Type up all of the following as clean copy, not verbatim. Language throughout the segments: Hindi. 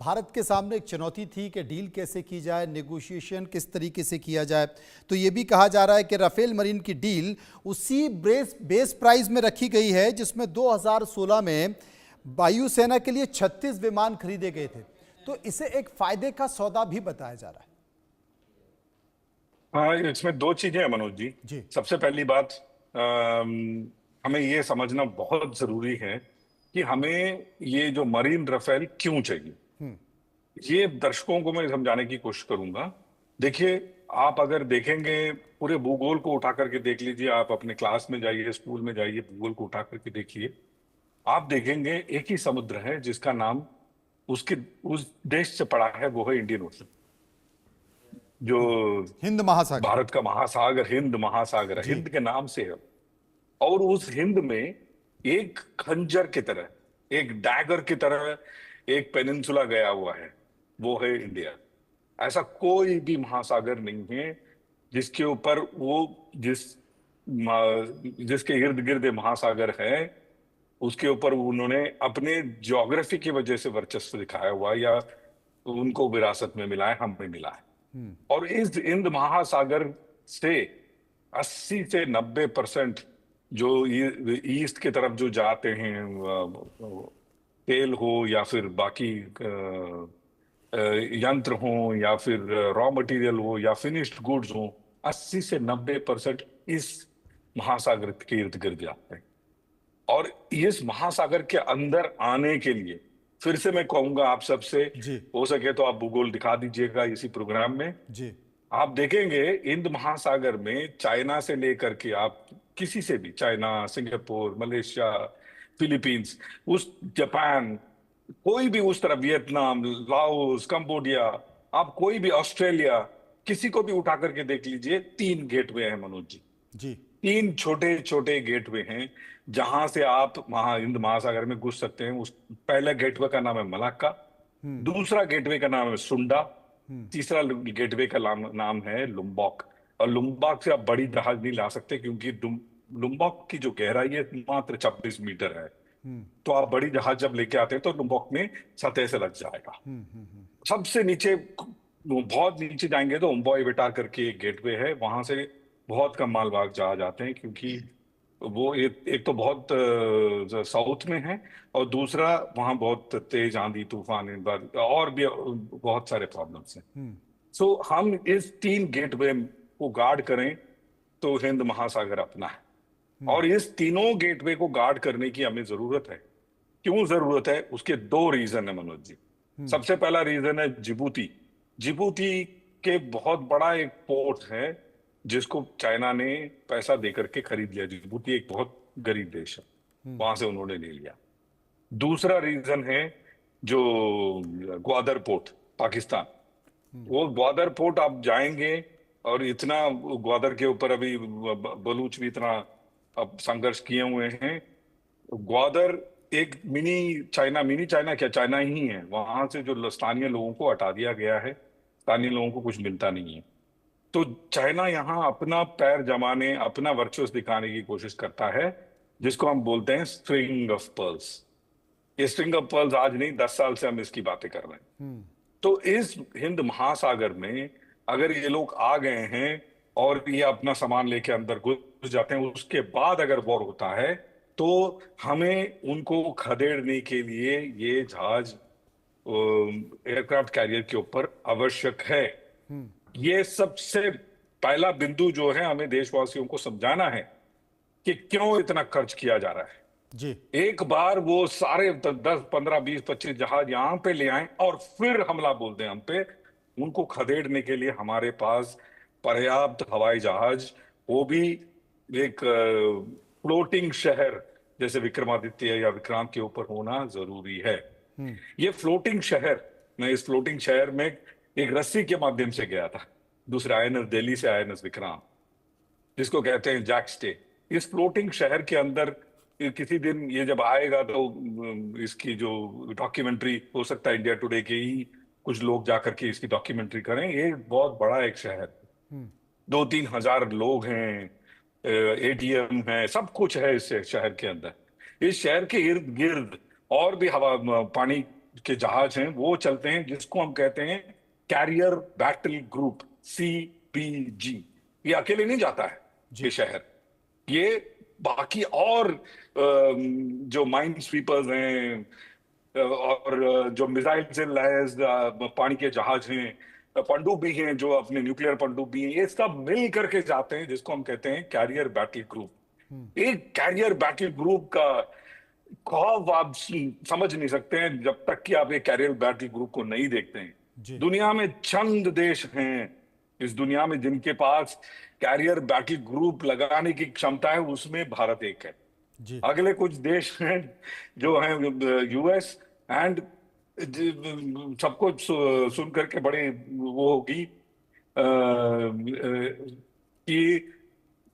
भारत के सामने एक चुनौती थी कि डील कैसे की जाए, नेगोशिएशन किस तरीके से किया जाए। तो ये भी कहा जा रहा है कि राफेल मरीन की डील उसी बेस प्राइस में रखी गई है जिसमें 2016 में वायुसेना के लिए 36 विमान खरीदे गए थे। तो इसे एक फायदे का सौदा भी बताया जा रहा है। हाँ, इसमें दो चीजें हैं मनोज जी। जी। सबसे पहली बात, हमें ये समझना बहुत जरूरी है कि हमें ये जो मरीन राफेल क्यों चाहिए। ये दर्शकों को मैं समझाने की कोशिश करूंगा। देखिए, आप अगर देखेंगे, पूरे भूगोल को उठा करके देख लीजिए, आप अपने क्लास में जाइए, स्कूल में जाइए, भूगोल को उठा करके देखिए, आप देखेंगे एक ही समुद्र है जिसका नाम उसके उस देश से पड़ा है, वो है इंडियन ओशन। जो हिंद महासागर। भारत का महासागर, हिंद महासागर है, जी। हिंद के नाम से है। और उस हिंद में एक खंजर की तरह, एक डैगर की तरह एक पेनिनसुला गया हुआ है, वो है इंडिया। ऐसा कोई भी महासागर नहीं है जिसके ऊपर वो जिसके इर्द गिर्द महासागर है, उसके ऊपर उन्होंने अपने ज्योग्राफी की वजह से वर्चस्व दिखाया हुआ, या उनको विरासत में मिला है, हमें मिला है। और इस हिंद महासागर से 80 से 90% जो ईस्ट की तरफ जो जाते हैं, तेल हो या फिर बाकी यंत्र हो या फिर रॉ मटेरियल हो या फिनिश्ड गुड्स हो, 80 से 90% इस महासागर के इर्द गिर्द जाते हैं। और इस महासागर के अंदर आने के लिए फिर से मैं कहूंगा आप सबसे, जी। हो सके तो आप भूगोल दिखा दीजिएगा इसी प्रोग्राम में। जी। आप देखेंगे हिंद महासागर में चाइना से लेकर के आप किसी से भी, चाइना, सिंगापुर, मलेशिया, फिलीपींस, उस जापान, कोई भी उस तरफ, वियतनाम, लाओस, कंबोडिया, आप कोई भी, ऑस्ट्रेलिया, किसी को भी उठा करके देख लीजिए, 3 गेटवे हैं मनोज जी। जी। 3 छोटे छोटे गेटवे हैं जहां से आप हिंद महासागर में घुस सकते हैं। उस पहले गेटवे का नाम है मलाक्का, दूसरा गेटवे का नाम है सुंडा, तीसरा गेटवे का नाम है लुम्बॉक। और लुम्बॉक से आप बड़ी जहाज नहीं ला सकते क्योंकि लुम्बॉक की जो गहराई है मात्र 26 मीटर है। तो आप बड़ी जहाज जब लेके आते हैं तो लुम्बॉक में सतह से लग जाएगा। सबसे नीचे, बहुत नीचे जाएंगे तो उम्बॉय बेटार करके एक गेटवे है, वहां से बहुत कम मालवाहक जहाज आते हैं क्योंकि वो एक तो बहुत साउथ में है, और दूसरा वहां बहुत तेज आंधी तूफान, और भी बहुत सारे प्रॉब्लम्स हैं। सो हम इस 3 गेटवे को गार्ड करें तो हिंद महासागर अपना है। और इस तीनों गेटवे को गार्ड करने की हमें जरूरत है। क्यों जरूरत है? उसके 2 रीजन है मनोज जी। सबसे पहला रीजन है जिबूती। जिबूती के बहुत बड़ा एक पोर्ट है जिसको चाइना ने पैसा देकर के खरीद लिया। जिबूती एक बहुत गरीब देश है, वहां से उन्होंने ले लिया। दूसरा रीजन है जो ग्वादर पोर्ट, पाकिस्तान। वो ग्वादर पोर्ट आप जाएंगे, और इतना ग्वादर के ऊपर अभी बलूच भी इतना अब संघर्ष किए हुए हैं। ग्वादर एक मिनी चाइना क्या, चाइना ही है। वहां से जो स्थानीय लोगों को हटा दिया गया है, स्थानीय लोगों को कुछ मिलता नहीं है। तो चाइना यहाँ अपना पैर जमाने, अपना वर्चस्व दिखाने की कोशिश करता है, जिसको हम बोलते हैं स्ट्रिंग ऑफ पर्ल्स। ये स्ट्रिंग ऑफ पर्ल्स आज नहीं, 10 साल से हम इसकी बातें कर रहे हैं। तो इस हिंद महासागर में अगर ये लोग आ गए हैं और ये अपना सामान लेके अंदर घुस जाते हैं, उसके बाद अगर वॉर होता है, तो हमें उनको खदेड़ने के लिए ये जहाज एयरक्राफ्ट कैरियर के ऊपर आवश्यक है। ये सबसे पहला बिंदु जो है, हमें देशवासियों को समझाना है कि क्यों इतना खर्च किया जा रहा है। जी। एक बार वो सारे 10, 15, 20, 25 जहाज यहां पे ले आए और फिर हमला बोल दें हम पे, उनको खदेड़ने के लिए हमारे पास पर्याप्त हवाई जहाज, वो भी एक फ्लोटिंग शहर जैसे विक्रमादित्य या विक्रांत के ऊपर होना जरूरी है। ये फ्लोटिंग शहर, मैं इस फ्लोटिंग शहर में एक रस्सी के माध्यम से गया था, दूसरे आईएनएस दिल्ली से आईएनएस विक्रांत, जिसको कहते हैं जैक स्टे। इस फ्लोटिंग शहर के अंदर किसी दिन ये जब आएगा तो इसकी जो डॉक्यूमेंट्री, हो सकता है इंडिया टुडे के ही कुछ लोग जाकर के इसकी डॉक्यूमेंट्री करें। ये बहुत बड़ा एक शहर, 2-3 हजार लोग हैं, एटीएम है, सब कुछ है इस शहर के अंदर। इस शहर के इर्द गिर्द और भी हवा पानी के जहाज हैं वो चलते हैं, जिसको हम कहते हैं कैरियर बैटल ग्रुप, CBG। ये अकेले नहीं जाता है जी ये शहर, ये बाकी और जो माइन स्वीपर्स हैं और जो मिसाइल से लैस पानी के जहाज हैं, पनडुब्बी हैं जो अपने न्यूक्लियर पनडुब्बी हैं, ये सब मिल करके जाते हैं, जिसको हम कहते हैं कैरियर बैटल ग्रुप। एक कैरियर बैटल ग्रुप का खौफ आप समझ नहीं सकते हैं जब तक कि आप ये कैरियर बैटल ग्रुप को नहीं देखते हैं। जी दुनिया में चंद देश हैं इस दुनिया में जिनके पास कैरियर बैटल ग्रुप लगाने की क्षमता है, उसमें भारत एक है। जी अगले कुछ देश हैं जो हैं US एंड सबको सुन करके बड़े वो होगी कि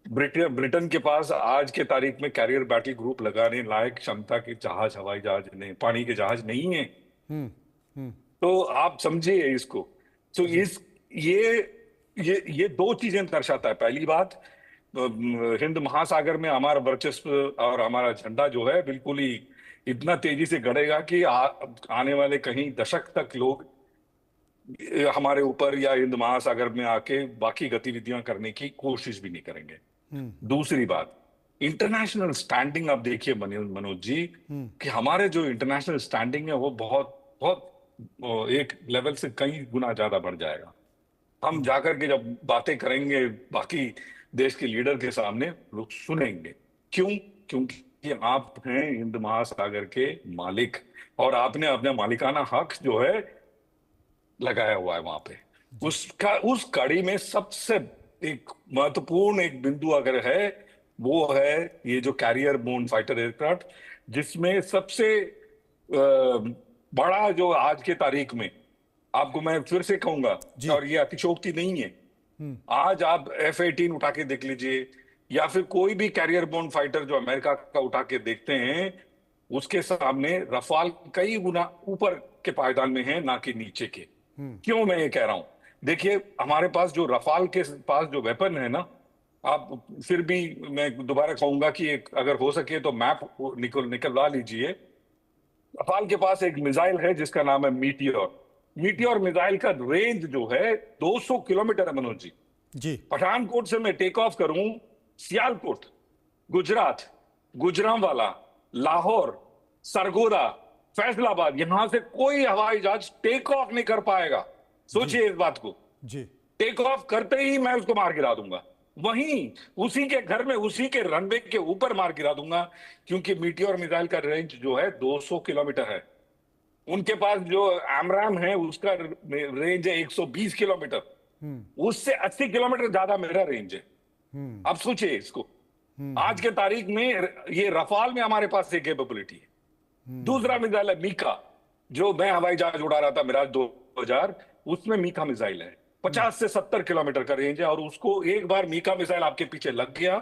ब्रिटेन के पास आज के तारीख में कैरियर बैटल ग्रुप लगाने लायक क्षमता के जहाज, हवाई जहाज नहीं, पानी के जहाज नहीं है। हम्म हम्म तो आप समझिए इसको। तो जी इस ये दो चीजें दर्शाता है। पहली बात, हिंद महासागर में हमारा वर्चस्व और हमारा झंडा जो है बिल्कुल ही इतना तेजी से गड़ेगा कि आने वाले कहीं दशक तक लोग हमारे ऊपर या हिंद महासागर में आके बाकी गतिविधियां करने की कोशिश भी नहीं करेंगे। दूसरी बात, इंटरनेशनल स्टैंडिंग। आप देखिए मनोज जी कि हमारे जो इंटरनेशनल स्टैंडिंग है वो बहुत बहुत एक लेवल से कई गुना ज्यादा बढ़ जाएगा। हम जाकर के जब बातें करेंगे बाकी देश के लीडर के सामने, लोग सुनेंगे। क्यों? क्योंकि आप हैं हिंद महासागर के मालिक और आपने अपना मालिकाना हक जो है लगाया हुआ है वहां पे। उसका उस कड़ी में सबसे एक महत्वपूर्ण एक बिंदु अगर है वो है ये जो कैरियर बोर्न फाइटर एयरक्राफ्ट, जिसमें सबसे बड़ा जो आज के तारीख में, आपको मैं फिर से कहूंगा जी और ये अतिशोक्ति नहीं है, आज आप F-18 उठा के देख लीजिए या फिर कोई भी कैरियर बोर्न फाइटर जो अमेरिका का उठा के देखते हैं, उसके सामने रफाल कई गुना ऊपर के पायदान में है, ना कि नीचे के। क्यों मैं ये कह रहा हूं? देखिए हमारे पास जो रफाल के पास जो वेपन है ना, आप फिर भी मैं दोबारा कहूंगा कि अगर हो सके तो मैप निकलवा लीजिए। रफाल के पास एक मिसाइल है जिसका नाम है मीटियोर। मीटियोर मिसाइल का रेंज जो है 200 किलोमीटर है मनोज जी। जी पठानकोट से मैं टेक ऑफ करूं, सियालकोट, गुजरात, गुजरांवाला, लाहौर, सरगोदा, फैसलाबाद, यहां से कोई हवाई जहाज टेक ऑफ नहीं कर पाएगा। सोचिए इस बात को। जी टेक ऑफ करते ही मैं उसको मार गिरा दूंगा, वहीं उसी के घर में उसी के रनवे के ऊपर मार गिरा दूंगा, क्योंकि मीटियोर मिसाइल का रेंज जो है 200 किलोमीटर है। उनके पास जो एमराम है उसका रेंज है 120 किलोमीटर, उससे 80 किलोमीटर ज्यादा मेरा रेंज है। अब सोचिए इसको। आज के तारीख में ये रफाल में हमारे पास ये कैपेबिलिटी है। दूसरा मिसाइल है मीका, जो मैं हवाई जहाज उड़ा रहा था मिराज 2000, उसमें मीका मिसाइल है, 50 से 70 किलोमीटर का रेंज है, और उसको एक बार मीका मिसाइल आपके पीछे लग गया,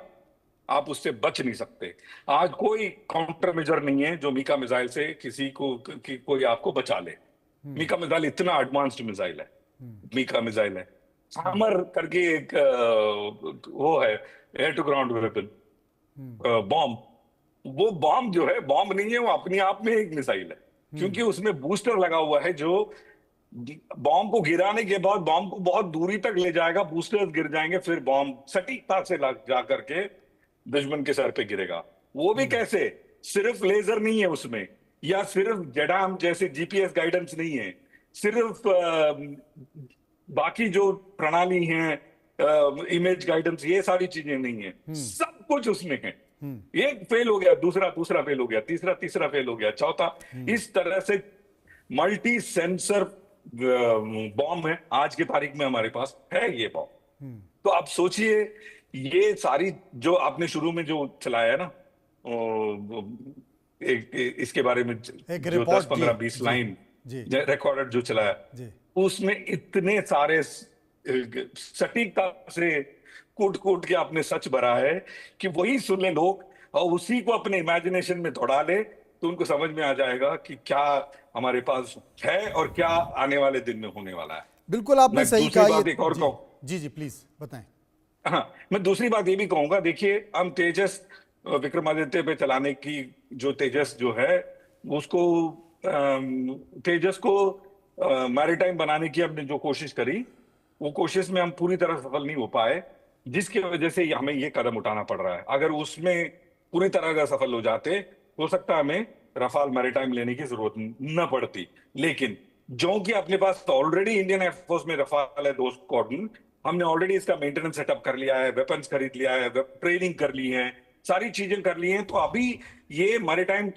आप उससे बच नहीं सकते। आज कोई काउंटर मेजर नहीं है जो मीका मिसाइल से किसी को कोई आपको बचा ले। मीका मिसाइल इतना एडवांस्ड मिसाइल है। मीका मिसाइल है, हैमर करके एक वो है air to ground weapon bomb. वो बॉम्ब जो है बॉम्ब नहीं है, वो अपने आप में एक मिसाइल है, क्योंकि उसमें बूस्टर लगा हुआ है जो बॉम्ब को गिराने के बाद बॉम्ब को बहुत दूरी तक ले जाएगा, बूस्टर्स गिर जाएंगे, फिर बॉम्ब सटीकता से जा करके दुश्मन के सर पे गिरेगा। वो भी कैसे? सिर्फ लेजर नहीं है उसमें, या सिर्फ जडाम जैसे GPS गाइडेंस नहीं है, सिर्फ बाकी जो प्रणाली है इमेज गाइडेंस, ये सारी चीजें नहीं है, सब कुछ उसमें है। एक फेल हो गया, दूसरा फेल हो गया, तीसरा फेल हो गया, चौथा। इस तरह से मल्टी सेंसर बॉम्ब है आज की तारीख में हमारे पास है ये बॉम्ब। तो आप सोचिए ये सारी जो आपने शुरू में जो चलाया ना इसके बारे में एक जो रिपोर्ट 10-15-20 लाइन रिकॉर्डेड जो चलाया, उसमें इतने सारे सटीकता से कूट के आपने सच भरा है कि वही सुन ले लोग और उसी को अपने इमेजिनेशन में दौड़ा ले, तो उनको समझ में आ जाएगा कि क्या हमारे पास है और क्या आने वाले दिन में होने वाला है। बिल्कुल आपने सही कहा। एक और कहूं, जी प्लीज बताएं। हाँ, मैं दूसरी बात ये भी कहूंगा, देखिए हम तेजस विक्रमादित्य पे चलाने की जो तेजस जो है उसको तेजस को मैरीटाइम बनाने की हमने जो कोशिश करी, वो कोशिश में हम पूरी तरह सफल नहीं हो पाए, जिसकी वजह से हमें ये कदम उठाना पड़ रहा है। अगर उसमें पूरी तरह का सफल हो जाते, हो सकता है हमें रफाल मैरीटाइम लेने की जरूरत न पड़ती। लेकिन जो कि अपने पास ऑलरेडी इंडियन एयरफोर्स में रफाल है 2 स्क्वाड्रन, हमने ऑलरेडी इसका मेंटेनेंस सेटअप कर लिया है, वेपन्स खरीद लिया है, ट्रेनिंग कर ली है, सारी चीजें कर ली हैं। तो अभी ये मैरीटाइम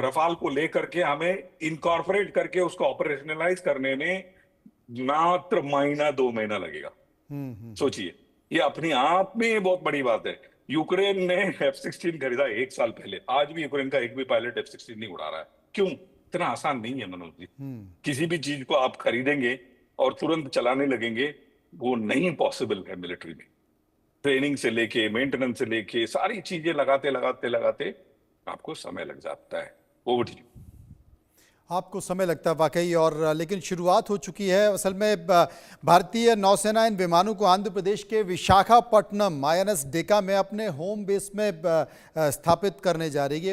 रफाल को लेकर के हमें इनकॉर्पोरेट करके उसको ऑपरेशनलाइज करने में मात्र महीना 2 महीना लगेगा। सोचिए, ये अपने आप में बहुत बड़ी बात है। यूक्रेन ने F-16 खरीदा 1 साल पहले, आज भी यूक्रेन का एक भी पायलट F-16 नहीं उड़ा रहा है। क्यों? इतना आसान नहीं है मनोज जी। किसी भी चीज को आप खरीदेंगे और तुरंत चलाने लगेंगे, वो नहीं पॉसिबल है। मिलिट्री में ट्रेनिंग से लेके मेंटेनेंस से लेके सारी चीजें लगाते लगाते लगाते आपको समय लग जाता है। Over to you. आपको समय लगता है वाकई, और लेकिन शुरुआत हो चुकी है। असल में भारतीय नौसेना इन विमानों को आंध्र प्रदेश के विशाखापट्टनम INS डेका में अपने होम बेस में स्थापित करने जा रही है।